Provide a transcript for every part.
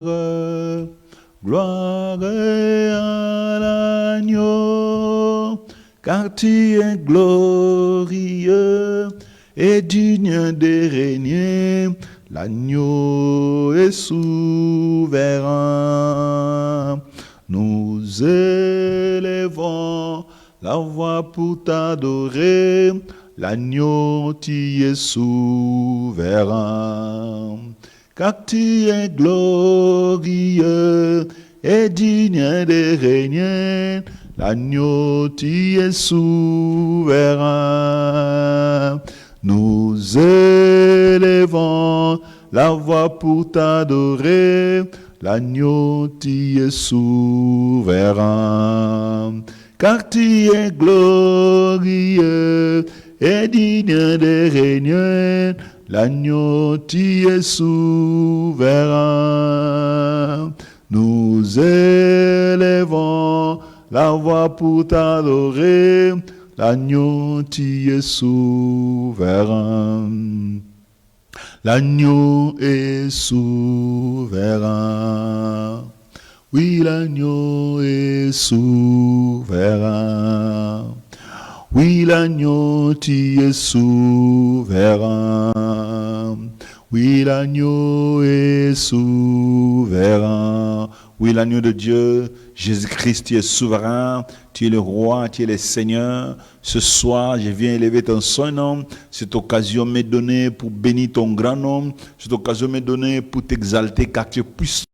Gloire à l'agneau, car tu es glorieux et digne de régner. L'agneau est souverain. Nous élevons la voix pour t'adorer. L'agneau, tu es souverain. Car tu es glorieux et digne de régner. L'agneau, tu es souverain. Nous élevons la voix pour t'adorer. L'agneau, tu es souverain. Car tu es glorieux et digne de régner. L'agneau, tu es souverain. Nous élevons la voix pour t'adorer. L'agneau, tu es souverain. L'agneau est souverain. Oui, l'agneau est souverain. Oui, l'agneau, tu es souverain. Oui, l'agneau est souverain. Oui, l'agneau de Dieu, Jésus-Christ, tu es souverain. Tu es le roi, tu es le Seigneur. Ce soir, je viens élever ton Saint-Nom. Cette occasion m'est donnée pour bénir ton grand nom. Cette occasion m'est donnée pour t'exalter, car tu es puissant.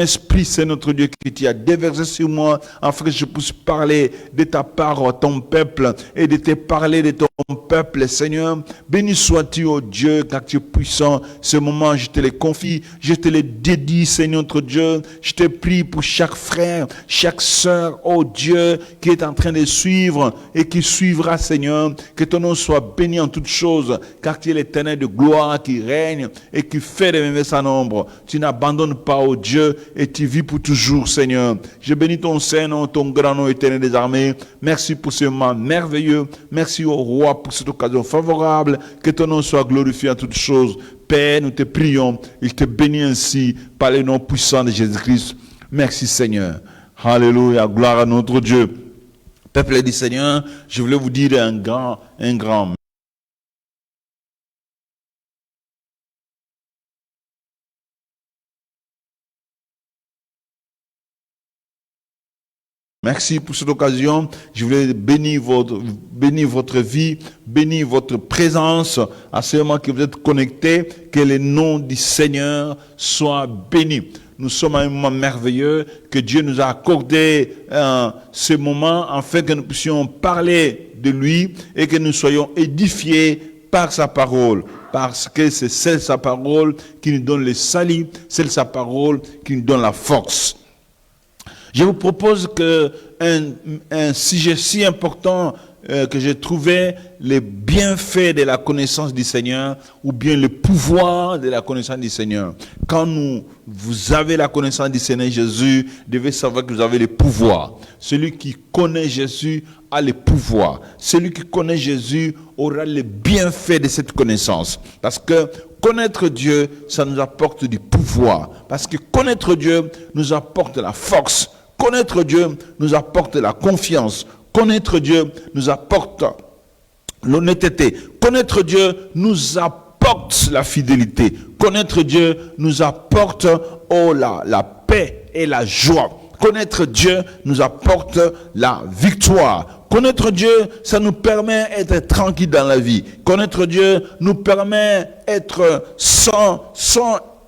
Esprit, c'est notre Dieu qui t'y a déversé sur moi, afin que je puisse parler de ta part à ton peuple et de te parler de ton peuple, Seigneur. Béni sois-tu, ô Dieu, car tu es puissant. Ce moment, je te les confie, je te les dédie, Seigneur notre Dieu. Je te prie pour chaque frère, chaque sœur, ô Dieu, qui est en train de suivre et qui suivra, Seigneur. Que ton nom soit béni en toutes choses, car tu es l'Éternel de gloire qui règne et qui fait des merveilles sans nombre. Tu n'abandonnes pas, ô Dieu, et tu vis pour toujours, Seigneur. Je bénis ton Saint-Nom, ton grand nom éternel des armées. Merci pour ce moment merveilleux. Merci au roi pour cette occasion favorable. Que ton nom soit glorifié en toutes choses. Père, nous te prions et je te bénis ainsi par le nom puissant de Jésus-Christ. Merci, Seigneur. Alléluia, gloire à notre Dieu. Peuple du Seigneur, je voulais vous dire un grand merci pour cette occasion. Je voulais bénir votre vie, bénir votre présence à ce moment que vous êtes connectés. Que le nom du Seigneur soit béni. Nous sommes à un moment merveilleux que Dieu nous a accordé ce moment afin que nous puissions parler de lui et que nous soyons édifiés par sa parole. Parce que c'est celle sa parole qui nous donne le salut, c'est sa parole qui nous donne la force. Je vous propose un sujet si important que j'ai trouvé, les bienfaits de la connaissance du Seigneur ou bien le pouvoir de la connaissance du Seigneur. Quand vous avez la connaissance du Seigneur Jésus, vous devez savoir que vous avez le pouvoir. Celui qui connaît Jésus a le pouvoir. Celui qui connaît Jésus aura les bienfaits de cette connaissance. Parce que connaître Dieu, ça nous apporte du pouvoir. Parce que connaître Dieu nous apporte la force. Connaître Dieu nous apporte la confiance. Connaître Dieu nous apporte l'honnêteté. Connaître Dieu nous apporte la fidélité. Connaître Dieu nous apporte la paix et la joie. Connaître Dieu nous apporte la victoire. Connaître Dieu, ça nous permet d'être tranquille dans la vie. Connaître Dieu nous permet d'être sans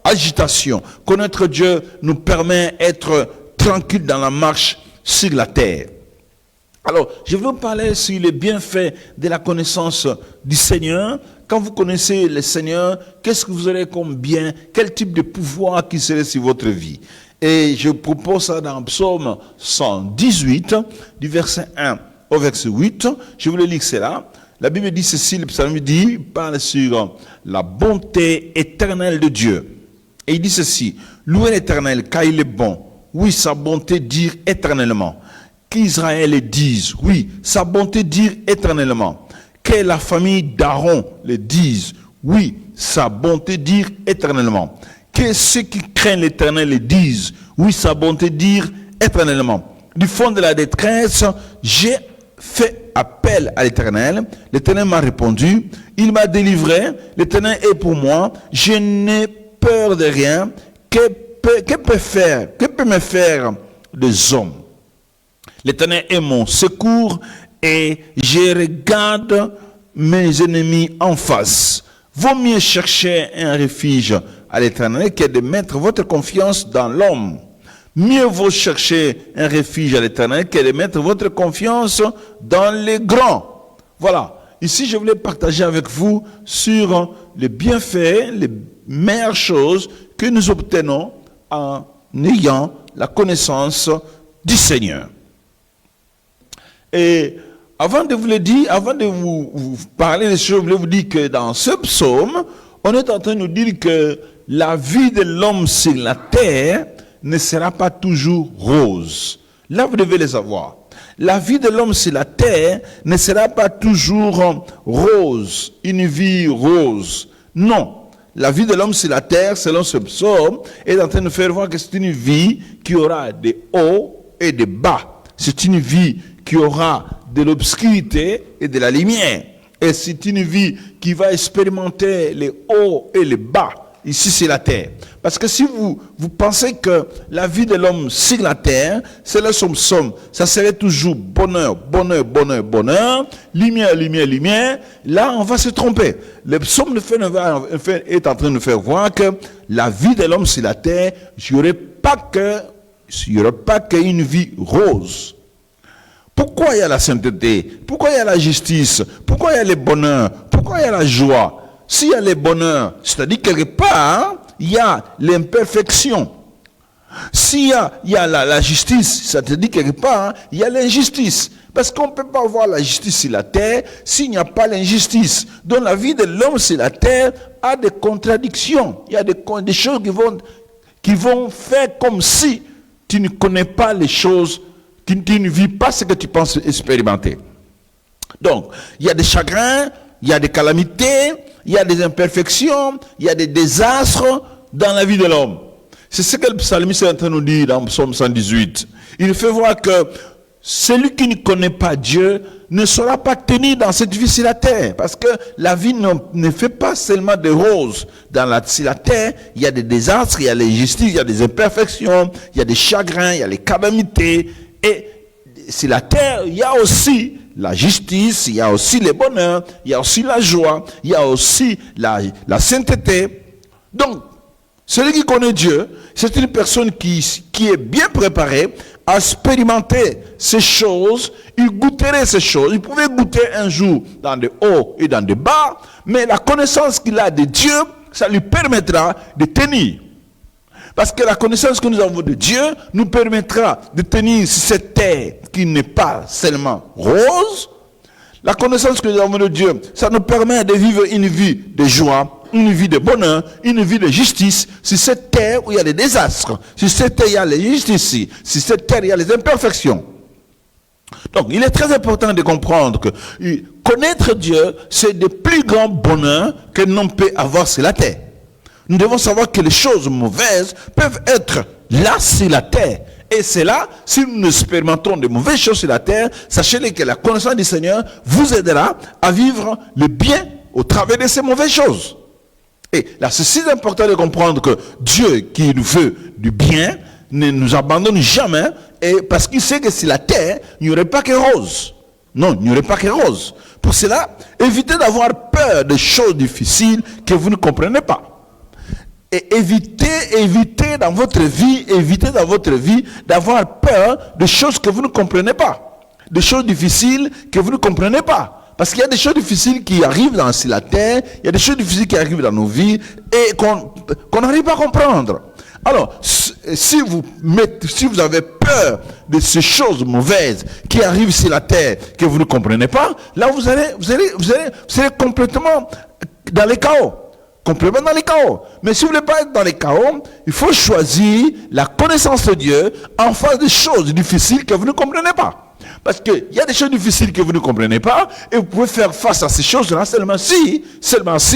agitation. Connaître Dieu nous permet d'être tranquille dans la marche sur la terre. Alors, je vais vous parler sur les bienfaits de la connaissance du Seigneur. Quand vous connaissez le Seigneur, qu'est-ce que vous aurez comme bien? Quel type de pouvoir qui serait sur votre vie? Et je propose ça dans Psaume 118, du verset 1 au verset 8. Je vous le lis cela. La Bible dit ceci, le psaume dit, parle sur la bonté éternelle de Dieu. Et il dit ceci, louez l'Éternel car il est bon. Oui, sa bonté dure éternellement. Qu'Israël le dise, oui, sa bonté dure éternellement. Que la famille d'Aaron le dise, oui, sa bonté dure éternellement. Que ceux qui craignent l'Éternel le disent, oui, sa bonté dure éternellement. Du fond de la détresse, j'ai fait appel à l'Éternel. L'Éternel m'a répondu, il m'a délivré. L'Éternel est pour moi. Je n'ai peur de rien. Que peut me faire des hommes? L'Éternel est mon secours et je regarde mes ennemis en face. Vaut mieux chercher un refuge à l'Éternel que de mettre votre confiance dans l'homme. Mieux vaut chercher un refuge à l'Éternel que de mettre votre confiance dans les grands. Voilà. Ici, je voulais partager avec vous sur les bienfaits, les meilleures choses que nous obtenons en ayant la connaissance du Seigneur. Et avant de vous le dire, avant de vous parler des choses, je voulais vous dire que dans ce psaume, on est en train de nous dire que la vie de l'homme sur la terre ne sera pas toujours rose. Là, vous devez les savoir. La vie de l'homme sur la terre ne sera pas toujours rose, une vie rose. Non. La vie de l'homme sur la terre, selon ce psaume, est en train de faire voir que c'est une vie qui aura des hauts et des bas. C'est une vie qui aura de l'obscurité et de la lumière. Et c'est une vie qui va expérimenter les hauts et les bas. Ici, c'est la terre. Parce que si vous pensez que la vie de l'homme sur la terre, c'est le psaume, ça serait toujours bonheur, bonheur, bonheur, bonheur, lumière, lumière, lumière, là, on va se tromper. Le psaume est en train de nous faire voir que la vie de l'homme sur la terre, il n'y aurait pas qu'une vie rose. Pourquoi il y a la sainteté? Pourquoi il y a la justice? Pourquoi il y a le bonheur? Pourquoi il y a la joie? S'il y a le bonheur, c'est-à-dire quelque part, il y a l'imperfection. S'il y a la justice, ça te dit quelque part, il y a l'injustice. Parce qu'on ne peut pas avoir la justice sur la terre s'il n'y a pas l'injustice. Donc la vie de l'homme sur la terre a des contradictions. Il y a des choses qui vont faire comme si tu ne connais pas les choses, tu ne vis pas ce que tu penses expérimenter. Donc, il y a des chagrins, il y a des calamités, il y a des imperfections, il y a des désastres dans la vie de l'homme. C'est ce que le psalmiste est en train de nous dire dans Psaume 118. Il fait voir que celui qui ne connaît pas Dieu ne saura pas tenir dans cette vie sur la terre. Parce que la vie ne fait pas seulement des roses. Sur la terre, il y a des désastres, il y a l'injustice, il y a des imperfections, il y a des chagrins, il y a les calamités. Et sur la terre, il y a aussi la justice, il y a aussi le bonheur, il y a aussi la joie, il y a aussi la sainteté. Donc, celui qui connaît Dieu, c'est une personne qui est bien préparée à expérimenter ces choses. Il goûterait ces choses. Il pouvait goûter un jour dans des hauts et dans des bas, mais la connaissance qu'il a de Dieu, ça lui permettra de tenir. Parce que la connaissance que nous avons de Dieu nous permettra de tenir sur cette terre qui n'est pas seulement rose. La connaissance que nous avons de Dieu, ça nous permet de vivre une vie de joie, une vie de bonheur, une vie de justice sur cette terre où il y a des désastres, sur cette terre il y a l'injustice, sur cette terre il y a les imperfections. Donc il est très important de comprendre que connaître Dieu, c'est le plus grand bonheur que l'on peut avoir sur la terre. Nous devons savoir que les choses mauvaises peuvent être là sur la terre. Et c'est là, si nous expérimentons de mauvaises choses sur la terre, sachez que la connaissance du Seigneur vous aidera à vivre le bien au travers de ces mauvaises choses. Et là, c'est si important de comprendre que Dieu qui nous veut du bien ne nous abandonne jamais, et parce qu'il sait que sur la terre, il n'y aurait pas que rose. Non, il n'y aurait pas que rose. Pour cela, évitez d'avoir peur des choses difficiles que vous ne comprenez pas. Et évitez dans votre vie d'avoir peur de choses que vous ne comprenez pas. Des choses difficiles que vous ne comprenez pas. Parce qu'il y a des choses difficiles qui arrivent sur la terre, il y a des choses difficiles qui arrivent dans nos vies et qu'on n'arrive pas à comprendre. Alors, si vous avez peur de ces choses mauvaises qui arrivent sur la terre que vous ne comprenez pas, là vous serez complètement dans les chaos. Complètement dans les chaos. Mais si vous ne voulez pas être dans les chaos, il faut choisir la connaissance de Dieu en face des choses difficiles que vous ne comprenez pas. Parce qu'il y a des choses difficiles que vous ne comprenez pas et vous pouvez faire face à ces choses-là seulement si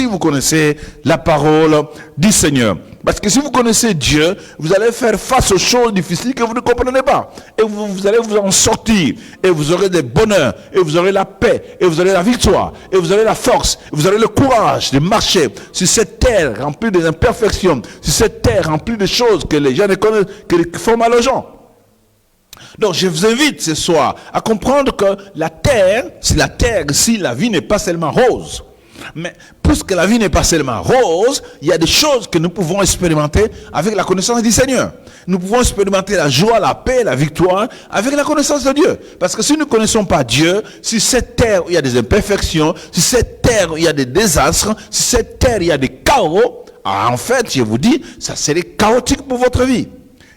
vous connaissez la parole du Seigneur. Parce que si vous connaissez Dieu, vous allez faire face aux choses difficiles que vous ne comprenez pas. Et vous allez vous en sortir. Et vous aurez des bonheurs. Et vous aurez la paix. Et vous aurez la victoire. Et vous aurez la force. Et vous aurez le courage de marcher sur cette terre remplie d'imperfections. Sur cette terre remplie de choses que les gens ne connaissent, qui font mal aux gens. Donc je vous invite ce soir à comprendre que la terre, si la vie n'est pas seulement rose. Mais puisque la vie n'est pas seulement rose, il y a des choses que nous pouvons expérimenter avec la connaissance du Seigneur. Nous pouvons expérimenter la joie, la paix, la victoire avec la connaissance de Dieu. Parce que si nous ne connaissons pas Dieu, si cette terre où il y a des imperfections, si cette terre où il y a des désastres, si cette terre où il y a des chaos, en fait, je vous dis, ça serait chaotique pour votre vie.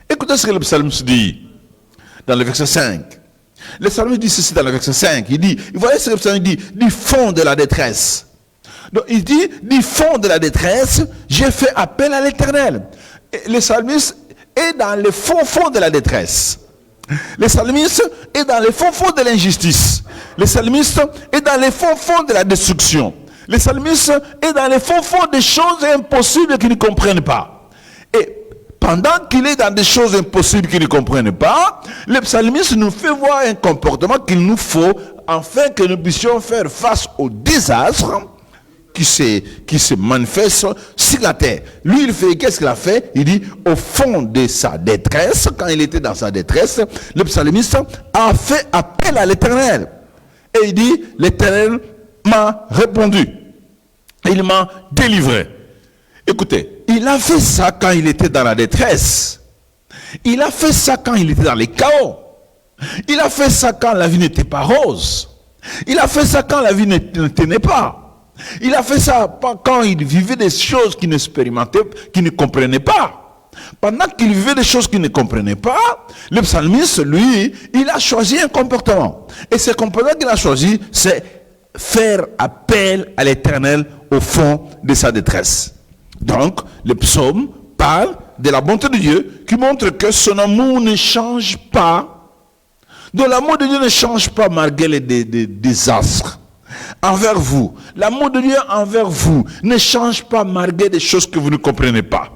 Écoutez ce que le psalmiste dit dans le verset 5. Le psalmiste dit ceci dans le verset 5. Il dit, vous voyez ce que le psalmiste dit, du fond de la détresse. Donc il dit, du fond de la détresse, j'ai fait appel à l'Éternel. Le psalmiste est dans le fond de la détresse. Le psalmiste est dans le fond de l'injustice. Le psalmiste est dans le fond de la destruction. Le psalmiste est dans le fond des choses impossibles qu'il ne comprenne pas. Et pendant qu'il est dans des choses impossibles qu'il ne comprenne pas, le psalmiste nous fait voir un comportement qu'il nous faut afin que nous puissions faire face au désastre qui se manifeste sur la terre. Lui, qu'est-ce qu'il a fait? Il dit, au fond de sa détresse, quand il était dans sa détresse, le psalmiste a fait appel à l'Éternel. Et il dit, l'Éternel m'a répondu. Il m'a délivré. Écoutez, il a fait ça quand il était dans la détresse. Il a fait ça quand il était dans les chaos. Il a fait ça quand la vie n'était pas rose. Il a fait ça quand la vie ne tenait pas. Il a fait ça quand il vivait des choses qu'il n'expérimentait, qu'il ne comprenait pas. Pendant qu'il vivait des choses qu'il ne comprenait pas, le psalmiste, lui, il a choisi un comportement. Et ce comportement qu'il a choisi, c'est faire appel à l'Éternel au fond de sa détresse. Donc, le psaume parle de la bonté de Dieu qui montre que son amour ne change pas. Donc, l'amour de Dieu ne change pas malgré les désastres envers vous. L'amour de Dieu envers vous ne change pas malgré des choses que vous ne comprenez pas.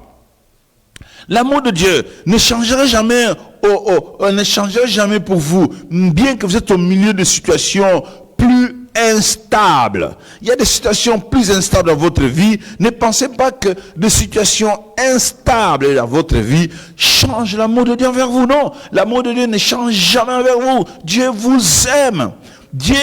L'amour de Dieu ne changera jamais, ne changera jamais pour vous, bien que vous êtes au milieu de situations plus instables. Il y a des situations plus instables dans votre vie. Ne pensez pas que des situations instables dans votre vie changent l'amour de Dieu envers vous. Non, l'amour de Dieu ne change jamais envers vous. Dieu vous aime. Dieu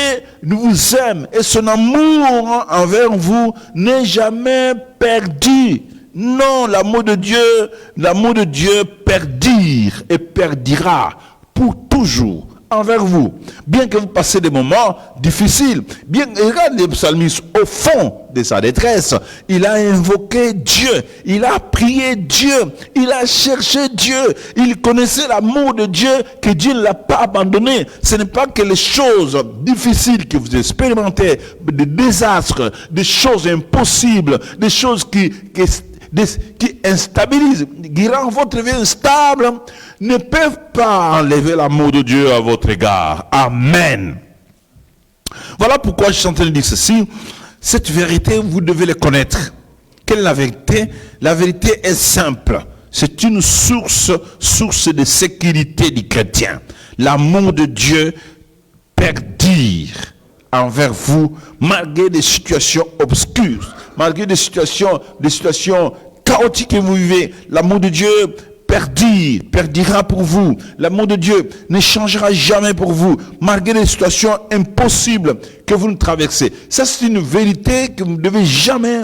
vous aime et son amour envers vous n'est jamais perdu. Non, l'amour de Dieu perdure et perdira pour toujours envers vous. Bien que vous passez des moments difficiles, regardez le psalmiste au fond de sa détresse, il a invoqué Dieu, il a prié Dieu, il a cherché Dieu, il connaissait l'amour de Dieu, que Dieu ne l'a pas abandonné. Ce n'est pas que les choses difficiles que vous expérimentez, des désastres, des choses impossibles, des choses qui instabilisent, qui rendent votre vie instable, ne peuvent pas enlever l'amour de Dieu à votre égard. Amen. Voilà pourquoi je suis en train de dire ceci. Cette vérité, vous devez la connaître. Quelle est la vérité? La vérité est simple. C'est une source de sécurité du chrétien. L'amour de Dieu perdure envers vous, malgré des situations obscures, malgré des situations chaotiques que vous vivez. L'amour de Dieu perdira pour vous. L'amour de Dieu ne changera jamais pour vous, malgré les situations impossibles que vous nous traversez. Ça, c'est une vérité que vous ne devez jamais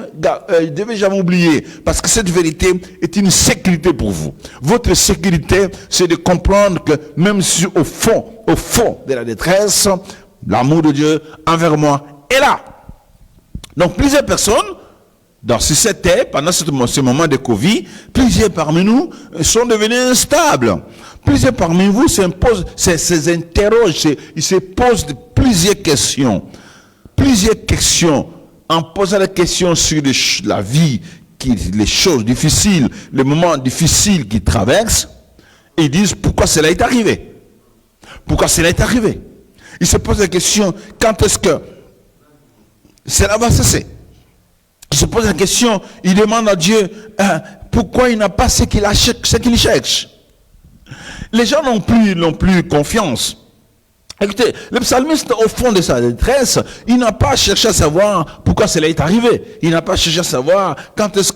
oublier, parce que cette vérité est une sécurité pour vous. Votre sécurité, c'est de comprendre que même si au fond de la détresse, l'amour de Dieu envers moi est là. Donc plusieurs personnes Donc, si c'était, pendant ce moment de Covid, plusieurs parmi nous sont devenus instables. Plusieurs parmi vous s'interrogent, ils se posent plusieurs questions. Plusieurs questions. En posant des questions sur la vie, les choses difficiles, les moments difficiles qu'ils traversent, ils disent pourquoi cela est arrivé. Pourquoi cela est arrivé. Ils se posent la question, quand est-ce que cela va cesser? Ils se posent la question, ils demandent à Dieu pourquoi il n'a pas ce qu'il cherche. Les gens n'ont plus confiance. Écoutez, le psalmiste, au fond de sa détresse, il n'a pas cherché à savoir pourquoi cela est arrivé. Il n'a pas cherché à savoir qu'est-ce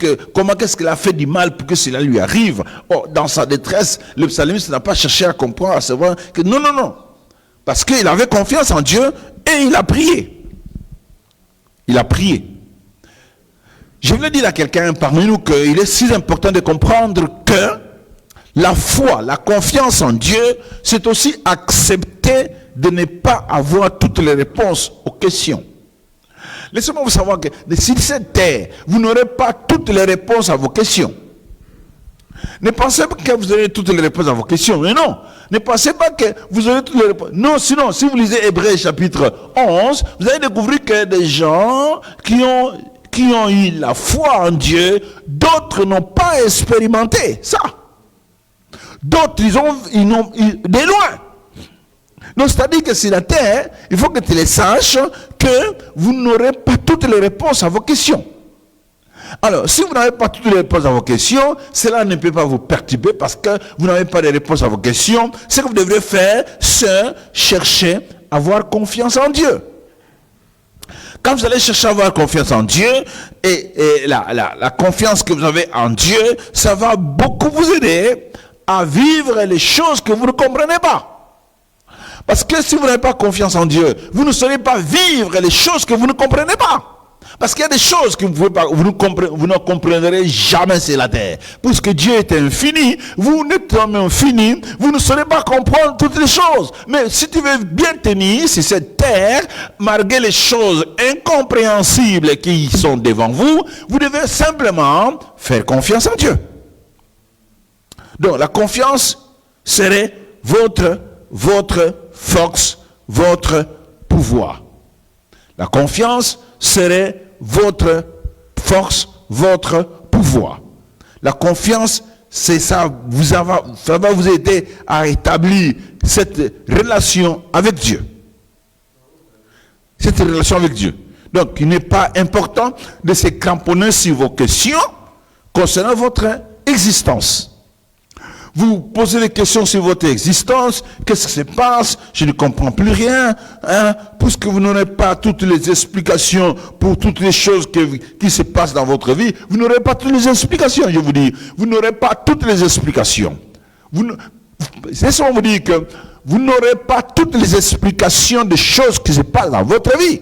qu'il a fait du mal pour que cela lui arrive. Oh, dans sa détresse, le psalmiste n'a pas cherché à comprendre, à savoir que non. Parce qu'il avait confiance en Dieu et il a prié. Il a prié. Je voulais dire à quelqu'un parmi nous qu'il est si important de comprendre que la foi, la confiance en Dieu, c'est aussi accepter de ne pas avoir toutes les réponses aux questions. Laissez-moi vous savoir que sur cette terre, vous n'aurez pas toutes les réponses à vos questions. Ne pensez pas que vous aurez toutes les réponses à vos questions. Mais non. Ne pensez pas que vous aurez toutes les réponses. Non, sinon, si vous lisez Hébreux chapitre 11, vous allez découvrir que des gens qui ont eu la foi en Dieu, d'autres n'ont pas expérimenté ça. D'autres, ils ont de loin. Donc, c'est-à-dire que sur la terre, il faut que tu les saches que vous n'aurez pas toutes les réponses à vos questions. Alors, si vous n'avez pas toutes les réponses à vos questions, cela ne peut pas vous perturber parce que vous n'avez pas les réponses à vos questions. Ce que vous devrez faire, c'est chercher à avoir confiance en Dieu. Quand vous allez chercher à avoir confiance en Dieu, et la confiance que vous avez en Dieu, ça va beaucoup vous aider à vivre les choses que vous ne comprenez pas. Parce que si vous n'avez pas confiance en Dieu, vous ne saurez pas vivre les choses que vous ne comprenez pas. Parce qu'il y a des choses que vous ne comprendrez jamais sur la terre. Puisque Dieu est infini, vous n'êtes pas infini, vous ne saurez pas comprendre toutes les choses. Mais si tu veux bien tenir sur cette terre, malgré les choses incompréhensibles qui sont devant vous, vous devez simplement faire confiance en Dieu. Donc la confiance serait votre force, votre pouvoir. La confiance serait votre force, votre pouvoir. La confiance, c'est ça, ça va vous aider à établir cette relation avec Dieu. Cette relation avec Dieu. Donc, il n'est pas important de se cramponner sur vos questions concernant votre existence. Vous posez des questions sur votre existence. Qu'est-ce qui se passe? Je ne comprends plus rien. Puisque vous n'aurez pas toutes les explications pour toutes les choses qui se passent dans votre vie. Vous n'aurez pas toutes les explications, je vous dis. Vous n'aurez pas toutes les explications. C'est ça, on vous dit que vous n'aurez pas toutes les explications des choses qui se passent dans votre vie.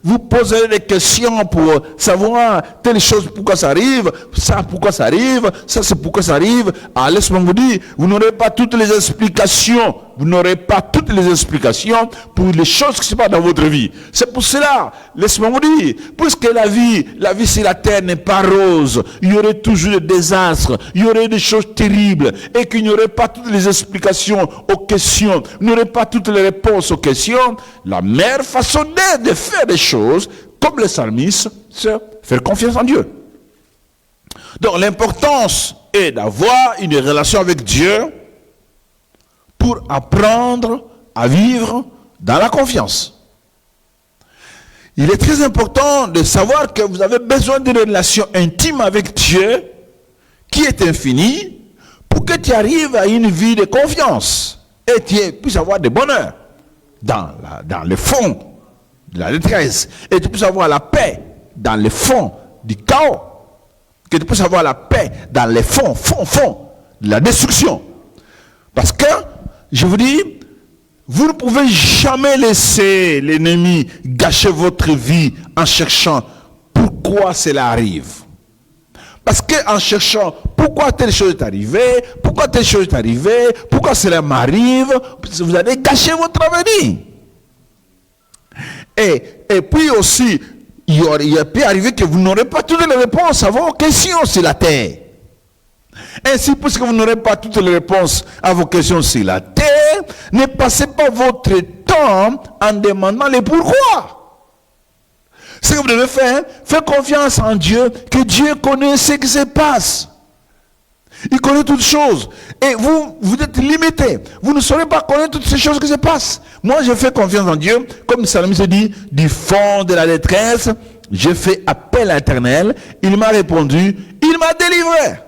Vous poserez des questions pour savoir telle chose, pourquoi ça arrive, ça pourquoi ça arrive, ça c'est pourquoi ça arrive. Ah, laisse-moi vous dire, vous n'aurez pas toutes les explications. Vous n'aurez pas toutes les explications pour les choses qui se passent dans votre vie. C'est pour cela, laisse-moi vous dire, puisque la vie sur la terre n'est pas rose, il y aurait toujours des désastres, il y aurait des choses terribles, et qu'il n'y aurait pas toutes les explications aux questions, il n'y aurait pas toutes les réponses aux questions. La meilleure façon de faire des choses, comme le psalmiste, c'est faire confiance en Dieu. Donc l'importance est d'avoir une relation avec Dieu pour apprendre à vivre dans la confiance. Il est très important de savoir que vous avez besoin d'une relation intime avec Dieu qui est infinie pour que tu arrives à une vie de confiance et tu puisses avoir du bonheur dans le fond de la détresse, et tu puisses avoir la paix dans le fond du chaos, que tu puisses avoir la paix dans les fonds de la destruction. Parce que, je vous dis, vous ne pouvez jamais laisser l'ennemi gâcher votre vie en cherchant pourquoi cela arrive. Parce qu'en cherchant pourquoi telle chose est arrivée, pourquoi telle chose est arrivée, pourquoi cela m'arrive, vous allez gâcher votre avenir. Et puis aussi, il peut arriver que vous n'aurez pas toutes les réponses à vos questions sur la terre. Ainsi, puisque vous n'aurez pas toutes les réponses à vos questions sur la terre, ne passez pas votre temps en demandant les pourquoi. Ce que vous devez faire, faites confiance en Dieu, que Dieu connaît ce qui se passe. Il connaît toutes choses. Et vous êtes limité. Vous ne saurez pas connaître toutes ces choses qui se passent. Moi, je fais confiance en Dieu. Comme le psalmiste dit, du fond de la détresse, j'ai fait appel à l'Éternel. Il m'a répondu. Il m'a délivré.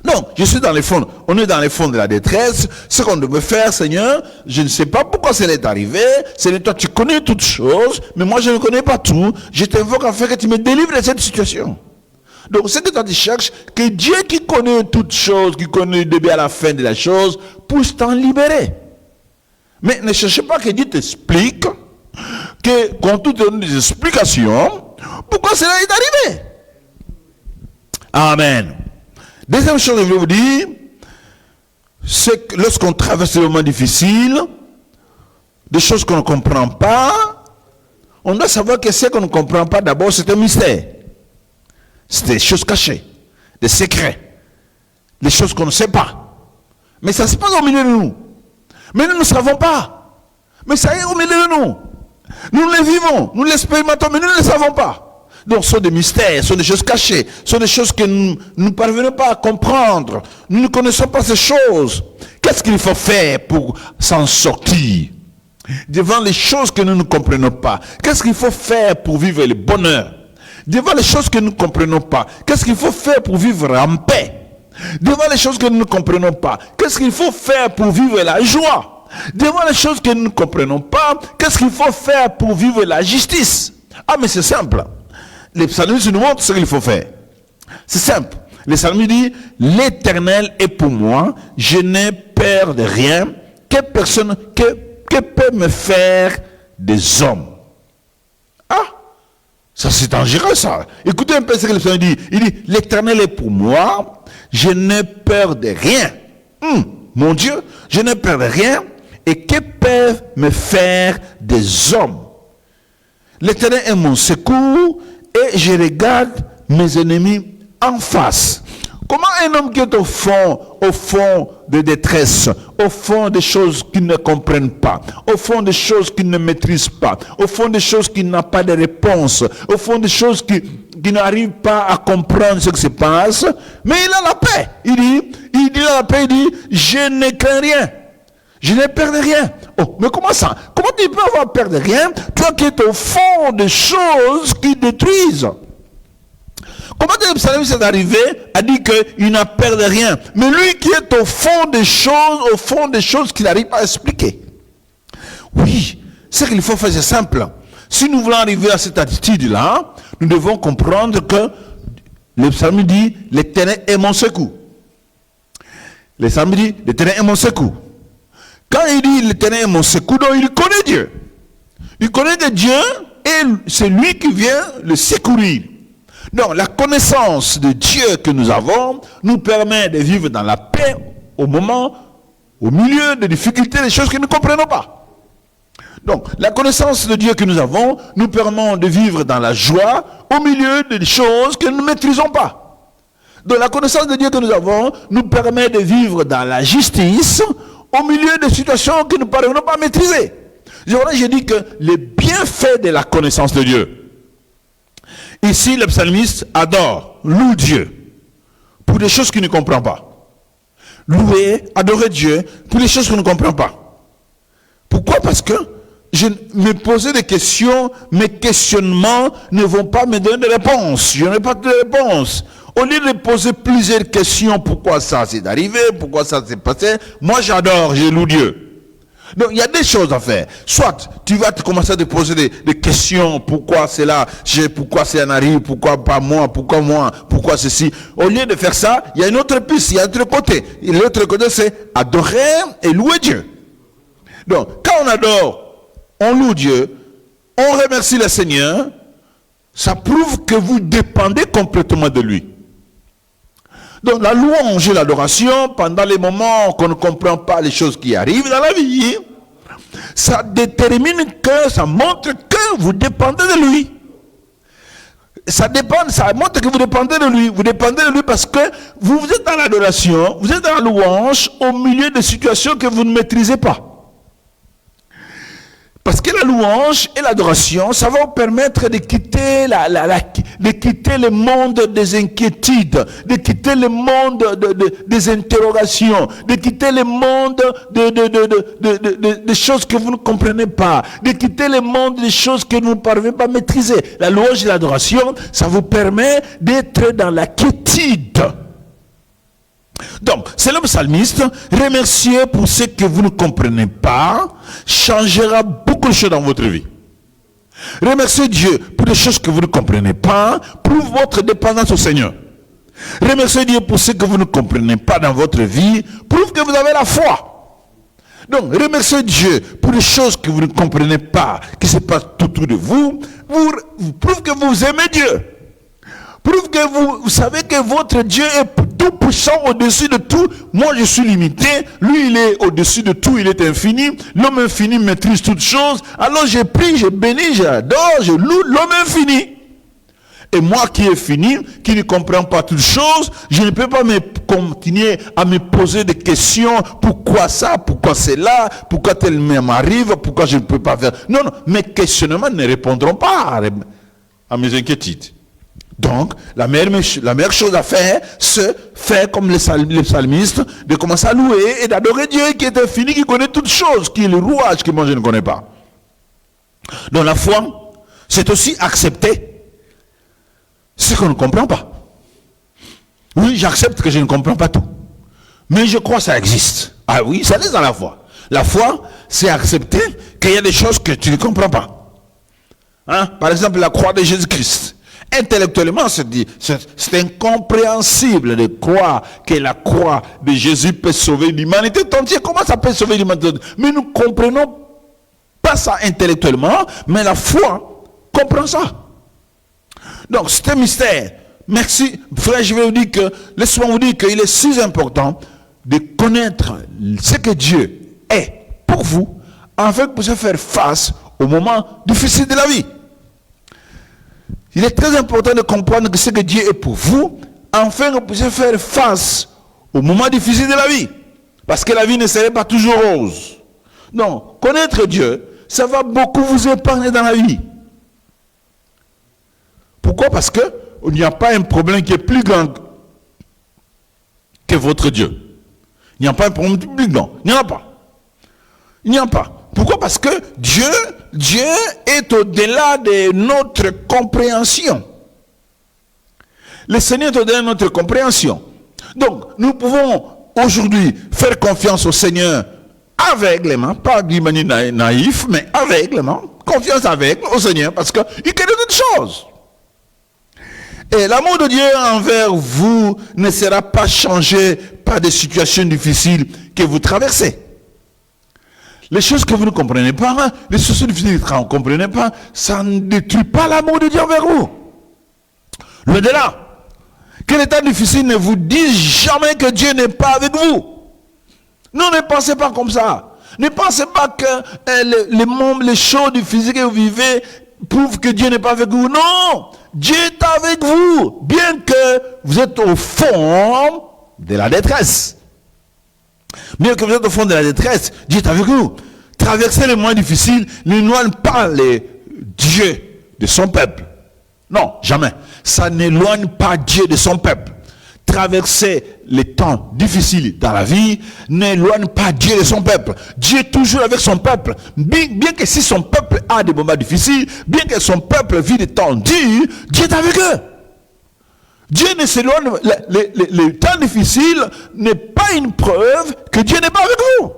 Donc, je suis dans les fonds. On est dans les fonds de la détresse. Ce qu'on devait faire, Seigneur, je ne sais pas pourquoi ça est arrivé. C'est toi, tu connais toutes choses. Mais moi, je ne connais pas tout. Je t'invoque afin que tu me délivres de cette situation. Donc, ce que toi tu cherches, que Dieu qui connaît toutes choses, qui connaît le début à la fin de la chose, puisse t'en libérer. Mais ne cherchez pas que Dieu t'explique, qu'on te donne des explications, pourquoi cela est arrivé. Amen. Deuxième chose que je vais vous dire, c'est que lorsqu'on traverse des moments difficiles, des choses qu'on ne comprend pas, on doit savoir que ce qu'on ne comprend pas, d'abord, c'est un mystère. C'est des choses cachées, des secrets, des choses qu'on ne sait pas. Mais ça se passe au milieu de nous. Mais nous ne savons pas. Mais ça est au milieu de nous. Nous les vivons, nous l'expérimentons, mais nous ne le savons pas. Donc ce sont des mystères, ce sont des choses cachées, ce sont des choses que nous ne parvenons pas à comprendre. Nous ne connaissons pas ces choses. Qu'est-ce qu'il faut faire pour s'en sortir devant les choses que nous ne comprenons pas? Qu'est-ce qu'il faut faire pour vivre le bonheur? Devant les choses que nous ne comprenons pas, qu'est-ce qu'il faut faire pour vivre en paix? Devant les choses que nous ne comprenons pas, qu'est-ce qu'il faut faire pour vivre la joie? Devant les choses que nous ne comprenons pas, qu'est-ce qu'il faut faire pour vivre la justice? Ah, mais c'est simple. Les psalmistes nous montrent ce qu'il faut faire. C'est simple. Les psalmistes disent, l'Éternel est pour moi, je n'ai peur de rien. Que peut me faire des hommes? Ah! Ça, c'est dangereux, ça. Écoutez un peu ce que le Seigneur dit. Il dit, l'Éternel est pour moi, je n'ai peur de rien. Mon Dieu, je n'ai peur de rien. Et que peuvent me faire des hommes? L'Éternel est mon secours et je regarde mes ennemis en face. Comment un homme qui est au fond de détresse, au fond des choses qu'il ne comprennent pas, au fond des choses qu'il ne maîtrise pas, au fond des choses qu'il n'a pas de réponse, au fond des choses qu'il n'arrive pas à comprendre ce qui se passe, mais il a la paix. Il dit la paix, il dit, je ne crains rien. Je n'ai peur de rien. Oh, mais comment ça? Comment tu peux avoir peur de rien, toi qui es au fond des choses qui détruisent? Comment le psalmiste est arrivé à dire qu'il n'a peur de rien? Mais lui qui est au fond des choses qu'il n'arrive pas à expliquer. Oui, ce qu'il faut faire, c'est simple. Si nous voulons arriver à cette attitude-là, nous devons comprendre que le psalmiste dit, l'Éternel est mon secours. Le psalmiste dit, l'Éternel est mon secours. Quand il dit l'Éternel est mon secours, donc il connaît Dieu. Il connaît Dieu et c'est lui qui vient le secourir. Donc, la connaissance de Dieu que nous avons nous permet de vivre dans la paix au milieu des difficultés, des choses que nous ne comprenons pas. Donc, la connaissance de Dieu que nous avons nous permet de vivre dans la joie au milieu des choses que nous ne maîtrisons pas. Donc, la connaissance de Dieu que nous avons nous permet de vivre dans la justice au milieu des situations que nous ne parvenons pas à maîtriser. Je dis que les bienfaits de la connaissance de Dieu. Ici, le psalmiste loue Dieu pour des choses qu'il ne comprend pas. Adorer Dieu pour des choses qu'il ne comprend pas. Pourquoi? Parce que je me posais des questions, mes questionnements ne vont pas me donner de réponse. Je n'ai pas de réponse. Au lieu de poser plusieurs questions, pourquoi ça s'est arrivé, pourquoi ça s'est passé, moi j'adore, je loue Dieu. Donc il y a des choses à faire. Soit tu vas te commencer à te poser des questions, pourquoi c'est là, pourquoi c'est en arrive, pourquoi pas moi, pourquoi ceci. Au lieu de faire ça, il y a une autre piste, il y a un autre côté. Et l'autre côté c'est adorer et louer Dieu. Donc quand on adore, on loue Dieu, on remercie le Seigneur, ça prouve que vous dépendez complètement de lui. Donc la louange et l'adoration, pendant les moments qu'on ne comprend pas les choses qui arrivent dans la vie, ça détermine ça montre que vous dépendez de lui. ça montre que vous dépendez de lui. Vous dépendez de lui parce que vous êtes dans l'adoration, vous êtes dans la louange au milieu de situations que vous ne maîtrisez pas. Parce que la louange et l'adoration, ça va vous permettre de quitter, de quitter le monde des inquiétudes, de quitter le monde des interrogations, de quitter le monde des choses que vous ne comprenez pas, de quitter le monde des choses que vous ne parvenez pas à maîtriser. La louange et l'adoration, ça vous permet d'être dans la quiétude. Donc, c'est le psalmiste, remercier pour ce que vous ne comprenez pas, changera beaucoup de choses dans votre vie. Remercier Dieu pour des choses que vous ne comprenez pas, prouve votre dépendance au Seigneur. Remercier Dieu pour ce que vous ne comprenez pas dans votre vie, prouve que vous avez la foi. Donc, remercier Dieu pour des choses que vous ne comprenez pas, qui se passent tout autour de vous, prouve que vous aimez Dieu. Prouve que vous savez que votre Dieu est tout puissant au-dessus de tout. Moi, je suis limité. Lui, il est au-dessus de tout. Il est infini. L'homme infini maîtrise toutes choses. Alors, je prie, je bénis, j'adore, je loue l'homme infini. Et moi qui est fini, qui ne comprends pas toutes choses, je ne peux pas continuer à me poser des questions. Pourquoi ça? Pourquoi c'est là? Pourquoi tel m'arrive? Pourquoi je ne peux pas faire? Non, non. Mes questionnements ne répondront pas à mes inquiétudes. Donc, la meilleure chose à faire, c'est faire comme les psalmistes, de commencer à louer et d'adorer Dieu qui est infini, qui connaît toutes choses, qui est le rouage que moi je ne connais pas. Donc la foi, c'est aussi accepter ce qu'on ne comprend pas. Oui, j'accepte que je ne comprends pas tout. Mais je crois que ça existe. Ah oui, ça est dans la foi. La foi, c'est accepter qu'il y a des choses que tu ne comprends pas. Hein? Par exemple, la croix de Jésus-Christ. Intellectuellement, c'est incompréhensible de croire que la croix de Jésus peut sauver l'humanité entière. Comment ça peut sauver l'humanité entière? Mais nous ne comprenons pas ça intellectuellement, mais la foi comprend ça. Donc, c'est un mystère. Merci, frère, je vais vous dire que, laissez-moi vous dire qu'il est si important de connaître ce que Dieu est pour vous, afin que vous puissiez faire face aux moments difficiles de la vie. Il est très important de comprendre que ce que Dieu est pour vous, afin que vous puissiez faire face aux moments difficiles de la vie. Parce que la vie ne serait pas toujours rose. Donc, connaître Dieu, ça va beaucoup vous épargner dans la vie. Pourquoi? Parce qu'il n'y a pas un problème qui est plus grand que votre Dieu. Il n'y a pas un problème plus grand. Il n'y en a pas. Il n'y en a pas. Pourquoi? Parce que Dieu est au-delà de notre compréhension. Le Seigneur est au-delà de notre compréhension. Donc, nous pouvons aujourd'hui faire confiance au Seigneur aveuglément, pas d'une manière naïve, mais aveuglément, confiance aveugle au Seigneur, parce qu'il connaît toutes choses. Et l'amour de Dieu envers vous ne sera pas changé par des situations difficiles que vous traversez. Les choses que vous ne comprenez pas, les choses difficiles que vous ne comprenez pas, ça ne détruit pas l'amour de Dieu envers vous. Loin de là, que l'état difficile ne vous dise jamais que Dieu n'est pas avec vous. Non, ne pensez pas comme ça. Ne pensez pas que les choses difficiles que vous vivez prouvent que Dieu n'est pas avec vous. Non, Dieu est avec vous, bien que vous êtes au fond de la détresse. Bien que vous êtes au fond de la détresse, Dieu est avec vous. Traverser les moments difficiles n'éloigne pas Dieu de son peuple. Non, jamais. Ça n'éloigne pas Dieu de son peuple. Traverser les temps difficiles dans la vie n'éloigne pas Dieu de son peuple. Dieu est toujours avec son peuple. Bien que si son peuple a des moments difficiles, bien que son peuple vit des temps durs, Dieu est avec eux. Dieu ne s'éloigne, les temps difficiles n'est pas une preuve que Dieu n'est pas avec vous.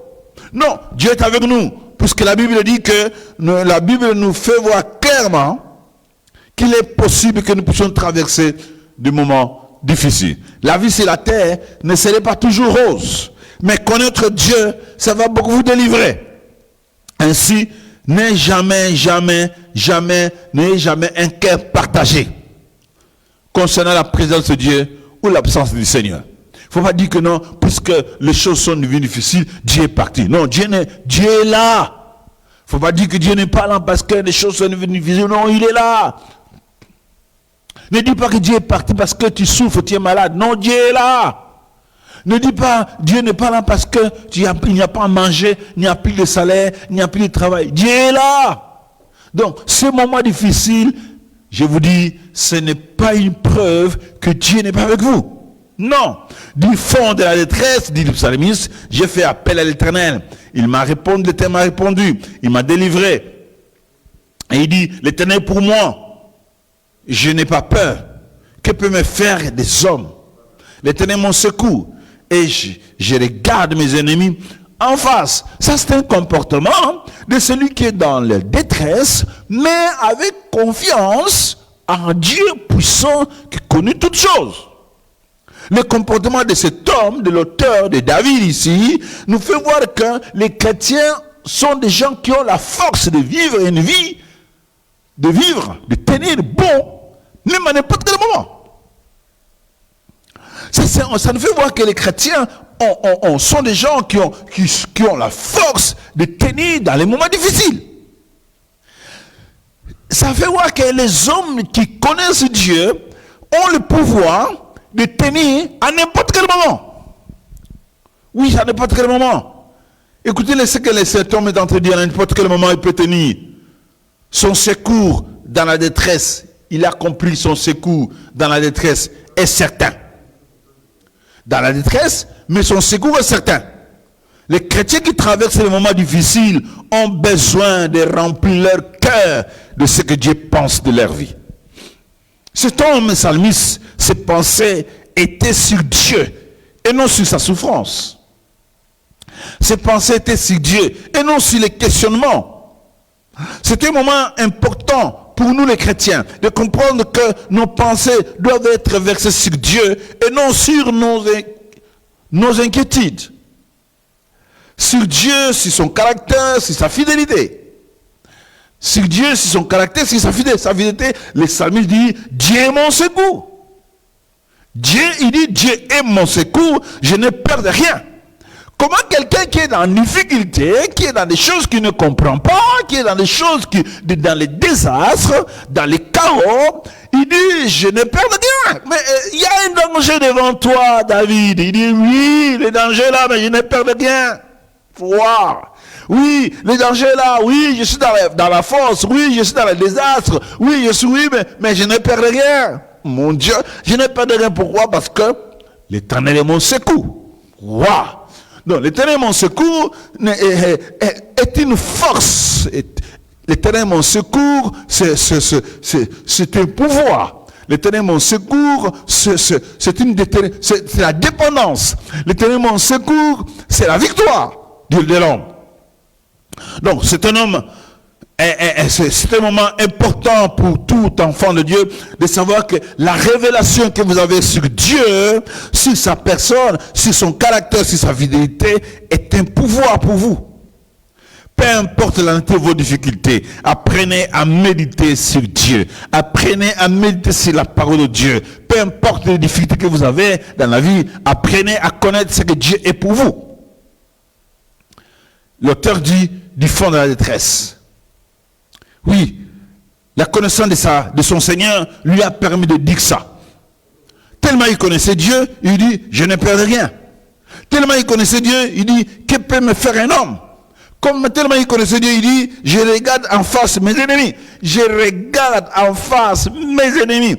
Non, Dieu est avec nous, puisque la Bible dit que la Bible nous fait voir clairement qu'il est possible que nous puissions traverser des moments difficiles. La vie sur la terre ne serait pas toujours rose, mais connaître Dieu, ça va beaucoup vous délivrer. Ainsi, n'ayez jamais un cœur partagé concernant la présence de Dieu ou l'absence du Seigneur. Il ne faut pas dire que non, puisque les choses sont devenues difficiles, Dieu est parti. Non, Dieu est là. Il ne faut pas dire que Dieu n'est pas là parce que les choses sont devenues difficiles. Non, il est là. Ne dis pas que Dieu est parti parce que tu souffres, tu es malade. Non, Dieu est là. Ne dis pas, Dieu n'est pas là parce que il n'y a pas à manger, il n'y a plus de salaire, il n'y a plus de travail. Dieu est là. Donc, ce moment difficile, je vous dis, ce n'est pas une preuve que Dieu n'est pas avec vous. Non. Du fond de la détresse, dit le psalmiste, j'ai fait appel à l'Éternel. Il m'a répondu, l'Éternel m'a répondu. Il m'a délivré. Et il dit, l'Éternel est pour moi. Je n'ai pas peur. Que peut me faire des hommes? L'Éternel est mon secours. Et je regarde mes ennemis en face. Ça, c'est un comportement de celui qui est dans la détresse, mais avec confiance en Dieu puissant qui connaît toutes choses. Le comportement de cet homme, de l'auteur de David ici, nous fait voir que les chrétiens sont des gens qui ont la force de vivre une vie, de tenir bon, même à n'importe quel moment. Ça nous fait voir que les chrétiens sont des gens qui ont la force de tenir dans les moments difficiles. Ça fait voir que les hommes qui connaissent Dieu ont le pouvoir de tenir à n'importe quel moment. Oui, à n'importe quel moment. Écoutez ce que cet homme est en train de dire, à n'importe quel moment il peut tenir. Son secours dans la détresse, il a accompli son secours dans la détresse, est certain. Dans la détresse, mais son secours est certain. Les chrétiens qui traversent les moments difficiles ont besoin de remplir leur cœur de ce que Dieu pense de leur vie. Cet homme psalmiste, ses pensées étaient sur Dieu et non sur sa souffrance. Ses pensées étaient sur Dieu et non sur les questionnements. C'était un moment important pour nous les chrétiens de comprendre que nos pensées doivent être versées sur Dieu et non sur nos inquiétudes. Sur Dieu, sur son caractère, sur sa fidélité. Sur Dieu, sur son caractère, sur sa fidélité, le psalmiste dit, Dieu est mon secours. Dieu, il dit, Dieu est mon secours, je n'ai peur de rien. Comment quelqu'un qui est dans la difficulté, qui est dans des choses qu'il ne comprend pas, qui est dans des choses, dans les désastres, dans les chaos, il dit, je n'ai peur de rien. Mais il y a un danger devant toi, David. Il dit, oui, le danger est là, mais je n'ai peur de rien. Faut voir. Oui, le danger est là. Oui, je suis dans la force. Oui, je suis dans le désastre. Oui, mais je n'ai peur de rien. Mon Dieu, je n'ai peur de rien. Pourquoi? Parce que l'Éternel est mon secours. Waouh! Donc, l'Éternel est mon secours est une force. L'Éternel est mon secours, c'est un pouvoir. L'Éternel est mon secours, c'est la dépendance. L'Éternel est mon secours, c'est la victoire de l'homme. Donc, c'est un homme, c'est un moment important pour tout enfant de Dieu de savoir que la révélation que vous avez sur Dieu, sur sa personne, sur son caractère, sur sa fidélité, est un pouvoir pour vous. Peu importe la nature de vos difficultés, apprenez à méditer sur Dieu. Apprenez à méditer sur la parole de Dieu. Peu importe les difficultés que vous avez dans la vie, apprenez à connaître ce que Dieu est pour vous. L'auteur dit du fond de la détresse. Oui, la connaissance de son Seigneur lui a permis de dire ça. Tellement il connaissait Dieu, il dit, je n'ai peur de rien. Tellement il connaissait Dieu, il dit, que peut me faire un homme? Comme tellement il connaissait Dieu, il dit, je regarde en face mes ennemis. Je regarde en face mes ennemis.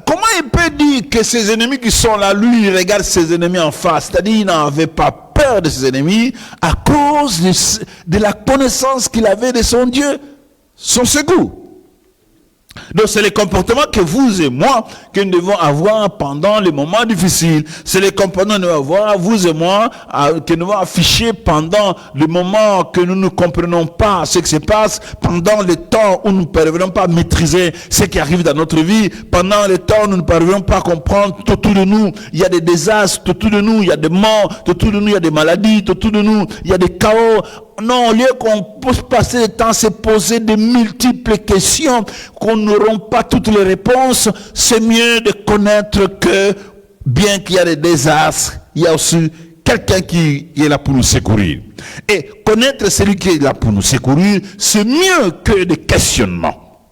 Comment il peut dire que ses ennemis qui sont là, lui, il regarde ses ennemis en face? C'est-à-dire, il n'avait pas peur de ses ennemis à cause de la connaissance qu'il avait de son Dieu, son secours. Donc c'est les comportements que vous et moi que nous devons avoir pendant les moments difficiles. C'est les comportements que nous devons avoir, vous et moi, que nous devons afficher pendant les moments que nous ne comprenons pas ce qui se passe, pendant le temps où nous ne parvenons pas à maîtriser ce qui arrive dans notre vie, pendant le temps où nous ne parvenons pas à comprendre autour de nous, il y a des désastres, autour de nous, il y a des morts, autour de nous, il y a des maladies, autour de nous, il y a des chaos. Non, au lieu qu'on puisse passer le temps à se poser de multiples questions, qu'on n'aura pas toutes les réponses, c'est mieux de connaître que, bien qu'il y a des désastres, il y a aussi quelqu'un qui est là pour nous secourir. Et connaître celui qui est là pour nous secourir, c'est mieux que des questionnements.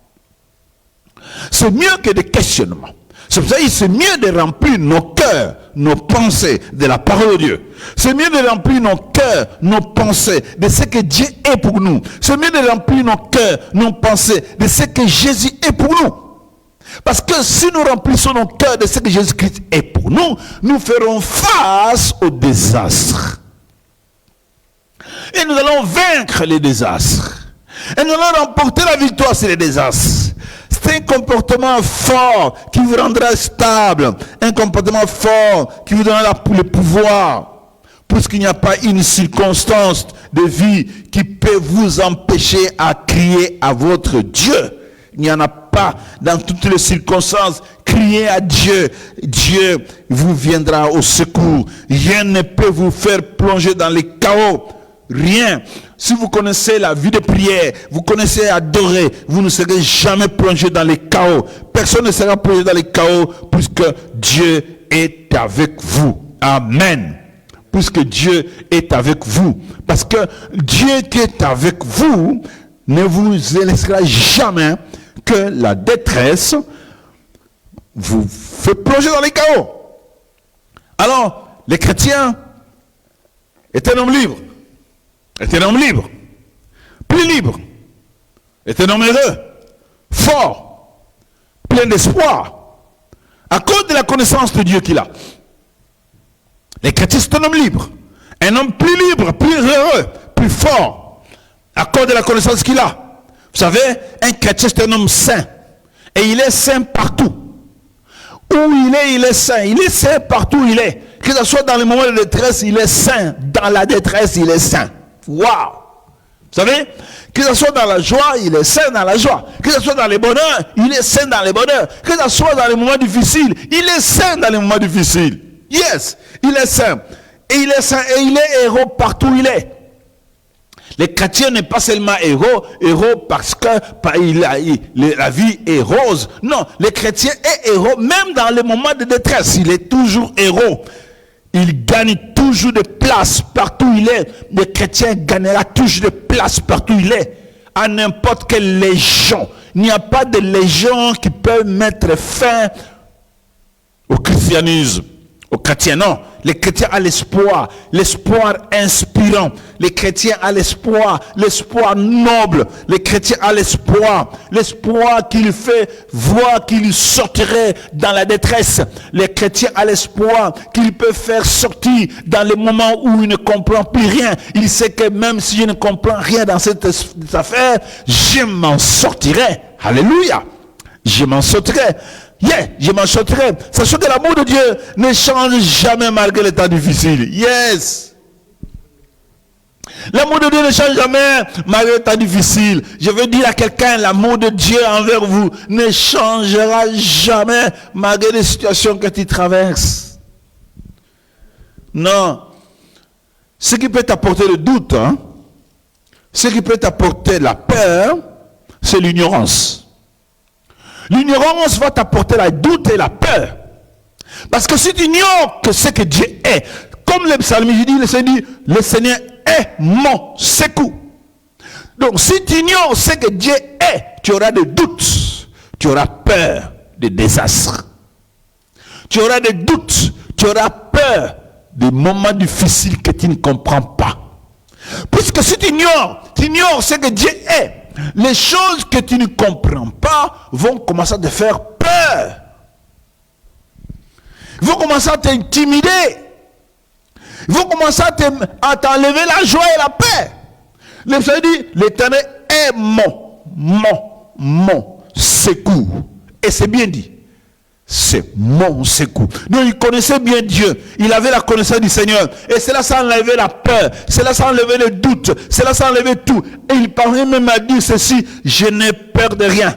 C'est mieux que des questionnements. C'est pour ça que c'est mieux de remplir nos cœurs, nos pensées de la parole de Dieu. C'est mieux de remplir nos cœurs, nos pensées de ce que Dieu est pour nous. C'est mieux de remplir nos cœurs, nos pensées de ce que Jésus est pour nous. Parce que si nous remplissons nos cœurs de ce que Jésus-Christ est pour nous, nous ferons face au désastre. Et nous allons vaincre les désastres. Et nous allons remporter la victoire sur les désastres. C'est un comportement fort qui vous rendra stable. Un comportement fort qui vous donnera le pouvoir. Puisqu'il n'y a pas une circonstance de vie qui peut vous empêcher à crier à votre Dieu. Il n'y en a pas dans toutes les circonstances. Criez à Dieu. Dieu vous viendra au secours. Rien ne peut vous faire plonger dans les chaos. Rien. Si vous connaissez la vie de prière, vous connaissez adorer, vous ne serez jamais plongé dans les chaos. Personne ne sera plongé dans les chaos puisque Dieu est avec vous. Amen. Puisque Dieu est avec vous. Parce que Dieu qui est avec vous ne vous laissera jamais que la détresse vous fait plonger dans les chaos. Alors, les chrétiens est un homme libre. Est un homme libre, plus libre, est un homme heureux, fort, plein d'espoir, à cause de la connaissance de Dieu qu'il a. Les chrétiens, c'est un homme libre, un homme plus libre, plus heureux, plus fort, à cause de la connaissance qu'il a. Vous savez, un chrétien, c'est un homme saint, et il est saint partout. Où il est saint. Il est saint partout où il est. Que ce soit dans les moments de détresse, il est saint. Dans la détresse, il est saint. Waouh! Vous savez, que ce soit dans la joie, il est saint dans la joie. Que ce soit dans les bonheurs, il est saint dans les bonheurs. Que ce soit dans les moments difficiles, il est saint dans les moments difficiles. Yes, il est saint. Et il est saint et il est héros partout où il est. Les chrétiens n'est pas seulement héros parce que la vie est rose. Non, le chrétien est héros même dans les moments de détresse. Il est toujours héros. Il gagne toujours de place partout où il est. Le chrétien gagnera toujours de place partout où il est. À n'importe quelle légion. Il n'y a pas de légion qui peut mettre fin au christianisme. Aux chrétiens, non. Les chrétiens ont l'espoir. L'espoir inspirant. Les chrétiens ont l'espoir. L'espoir noble. Les chrétiens ont l'espoir. L'espoir qu'il fait voir qu'il sortirait dans la détresse. Les chrétiens ont l'espoir qu'il peut faire sortir dans les moments où il ne comprend plus rien. Il sait que même si je ne comprends rien dans cette affaire, je m'en sortirai. Alléluia. Je m'en sortirai. Je m'en sortirai. Sachant que l'amour de Dieu ne change jamais malgré les temps difficiles. Yes. L'amour de Dieu ne change jamais malgré les temps difficiles. Je veux dire à quelqu'un, l'amour de Dieu envers vous ne changera jamais malgré les situations que tu traverses. Non. Ce qui peut t'apporter le doute, ce qui peut t'apporter la peur, c'est l'ignorance. L'ignorance va t'apporter la doute et la peur. Parce que si tu ignores que ce que Dieu est, comme le psalmiste dit, le Seigneur est mon secours. Donc si tu ignores ce que Dieu est, tu auras des doutes, tu auras peur des désastres. Tu auras des doutes, tu auras peur des moments difficiles que tu ne comprends pas. Puisque si tu ignores ce que Dieu est, les choses que tu ne comprends pas vont commencer à te faire peur. Ils vont commencer à t'intimider. Ils vont commencer à t'enlever la joie et la paix. Le Seigneur dit, l'Éternel est mon secours. Et c'est bien dit. C'est mon secours. Donc il connaissait bien Dieu. Il avait la connaissance du Seigneur. Et cela sans enlever la peur. Cela sans enlever le doute. Cela sans enlever tout. Et il parlait même à dire ceci. Je n'ai peur de rien.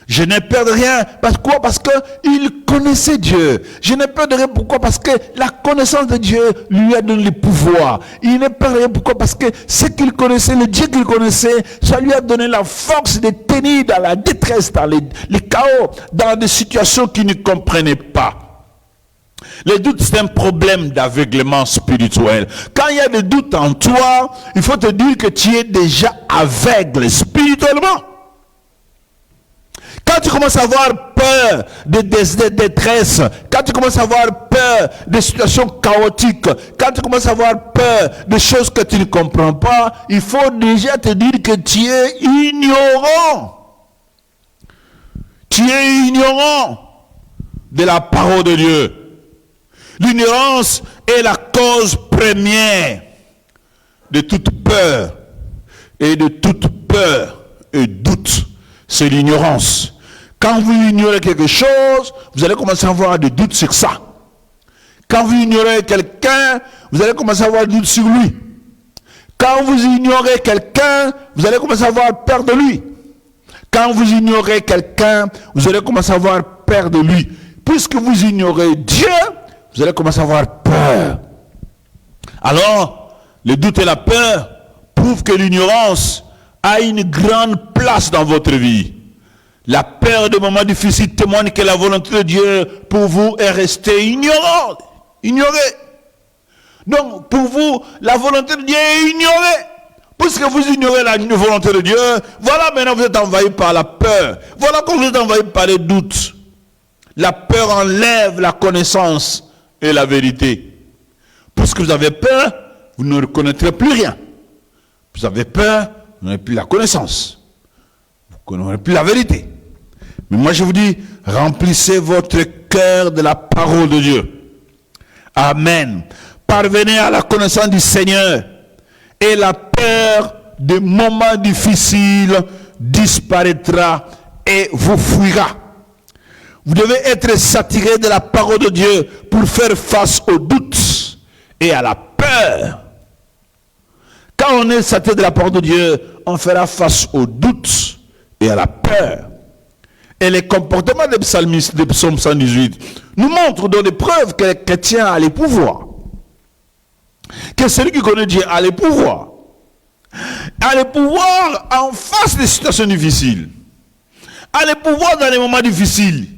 Je n'ai peur de rien. Pourquoi? Parce qu'il connaissait Dieu. Je n'ai peur de rien. Pourquoi? Parce que la connaissance de Dieu lui a donné le pouvoir. Il n'a peur de rien. Pourquoi? Parce que ce qu'il connaissait, le Dieu qu'il connaissait, ça lui a donné la force de tenir dans la détresse, dans les chaos, dans des situations qu'il ne comprenait pas. Le doute, c'est un problème d'aveuglement spirituel. Quand il y a des doutes en toi, il faut te dire que tu es déjà aveugle spirituellement. Quand tu commences à avoir peur de détresse, quand tu commences à avoir peur de situations chaotiques, quand tu commences à avoir peur de choses que tu ne comprends pas, il faut déjà te dire que tu es ignorant. Tu es ignorant de la parole de Dieu. L'ignorance est la cause première de toute peur. Et de toute peur et doute. C'est l'ignorance. Quand vous ignorez quelque chose, vous allez commencer à avoir des doutes sur ça. Quand vous ignorez quelqu'un, vous allez commencer à avoir des doutes sur lui. Quand vous ignorez quelqu'un, vous allez commencer à avoir peur de lui. Quand vous ignorez quelqu'un, vous allez commencer à avoir peur de lui. Puisque vous ignorez Dieu, vous allez commencer à avoir peur. Alors, le doute et la peur prouvent que l'ignorance a une grande place dans votre vie. La peur de moments difficiles témoigne que la volonté de Dieu pour vous est restée ignorée. Donc, pour vous, la volonté de Dieu est ignorée. Puisque vous ignorez la volonté de Dieu, voilà maintenant vous êtes envahi par la peur. Voilà quand vous êtes envahi par les doutes. La peur enlève la connaissance et la vérité. Puisque vous avez peur, vous ne reconnaîtrez plus rien. Vous avez peur, vous n'avez plus la connaissance. Vous n'aurez plus la vérité. Mais moi je vous dis, remplissez votre cœur de la parole de Dieu. Amen. Parvenez à la connaissance du Seigneur et la peur des moments difficiles disparaîtra et vous fuira. Vous devez être saturé de la parole de Dieu pour faire face aux doutes et à la peur. Quand on est saturé de la parole de Dieu, on fera face aux doutes et à la peur. Et les comportements des psalmistes, des psaumes 118, nous montrent dans les preuves que les chrétiens a les pouvoirs. Que celui qui connaît Dieu a les pouvoirs. A les pouvoirs en face des situations difficiles. A les pouvoirs dans les moments difficiles.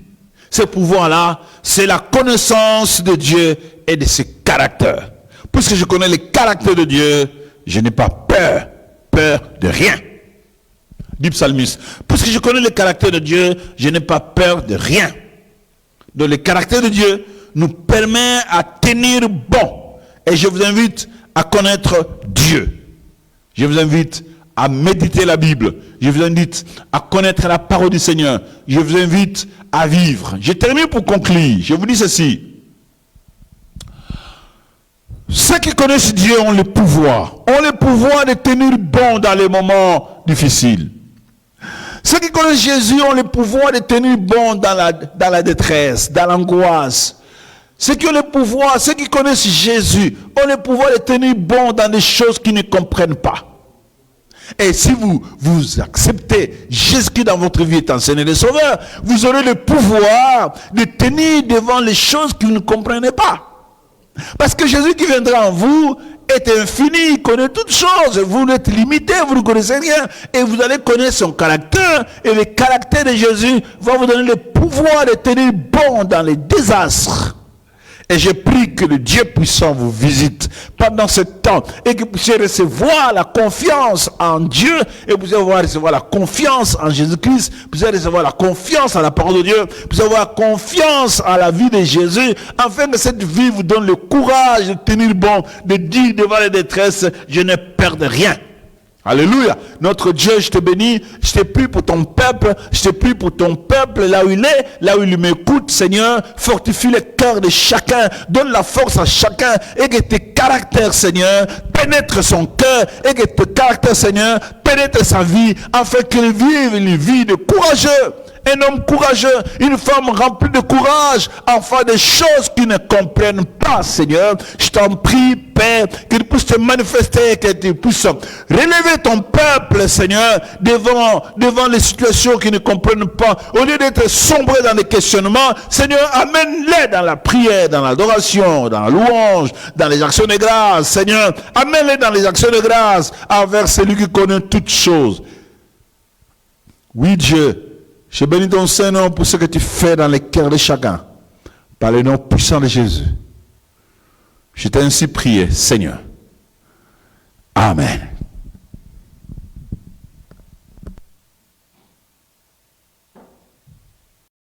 Ces pouvoirs-là, c'est la connaissance de Dieu et de ses caractères. Puisque je connais les caractères de Dieu, je n'ai pas peur de rien. Dit psalmiste, puisque je connais les caractères de Dieu, je n'ai pas peur de rien. Donc le caractère de Dieu nous permet à tenir bon. Et je vous invite à connaître Dieu. Je vous invite à méditer la Bible. Je vous invite à connaître la parole du Seigneur. Je vous invite à vivre. Je termine pour conclure. Je vous dis ceci. Ceux qui connaissent Dieu ont le pouvoir. Ont le pouvoir de tenir bon dans les moments difficiles. Ceux qui connaissent Jésus ont le pouvoir de tenir bon dans la détresse, dans l'angoisse. Ceux qui ont le pouvoir, ceux qui connaissent Jésus, ont le pouvoir de tenir bon dans des choses qu'ils ne comprennent pas. Et si vous acceptez Jésus dans votre vie étant Seigneur et Sauveur, vous aurez le pouvoir de tenir devant les choses que vous ne comprenez pas. Parce que Jésus qui viendra en vous est infini, il connaît toutes choses. Vous êtes limité, vous ne connaissez rien. Et vous allez connaître son caractère. Et le caractère de Jésus va vous donner le pouvoir de tenir bon dans les désastres. Et je prie que le Dieu puissant vous visite pendant ce temps et que vous puissiez recevoir la confiance en Dieu et vous puissiez recevoir la confiance en Jésus-Christ, vous puissiez recevoir la confiance en la parole de Dieu, vous puissiez avoir confiance en la vie de Jésus, afin que cette vie vous donne le courage de tenir bon, de dire devant les détresses, je n'ai peur de rien. Alléluia. Notre Dieu, je te bénis. Je te prie pour ton peuple. Je te prie pour ton peuple là où il est, là où il m'écoute, Seigneur. Fortifie le cœur de chacun. Donne la force à chacun. Et que tes caractères, Seigneur, pénètrent son cœur. Et que tes caractères, Seigneur, pénètrent sa vie. Afin qu'il vive une vie de courageux. Un homme courageux, une femme remplie de courage, enfin des choses qu'ils ne comprennent pas, Seigneur. Je t'en prie, Père, qu'il puisse te manifester, que tu puisses relever ton peuple, Seigneur, devant les situations qu'ils ne comprennent pas. Au lieu d'être sombrés dans les questionnements, Seigneur, amène-les dans la prière, dans l'adoration, dans la louange, dans les actions de grâce, Seigneur. Amène-les dans les actions de grâce envers celui qui connaît toutes choses. Oui, Dieu. Je bénis ton Saint-Nom pour ce que tu fais dans les cœurs de chacun. Par le nom puissant de Jésus. Je t'ai ainsi prié, Seigneur. Amen.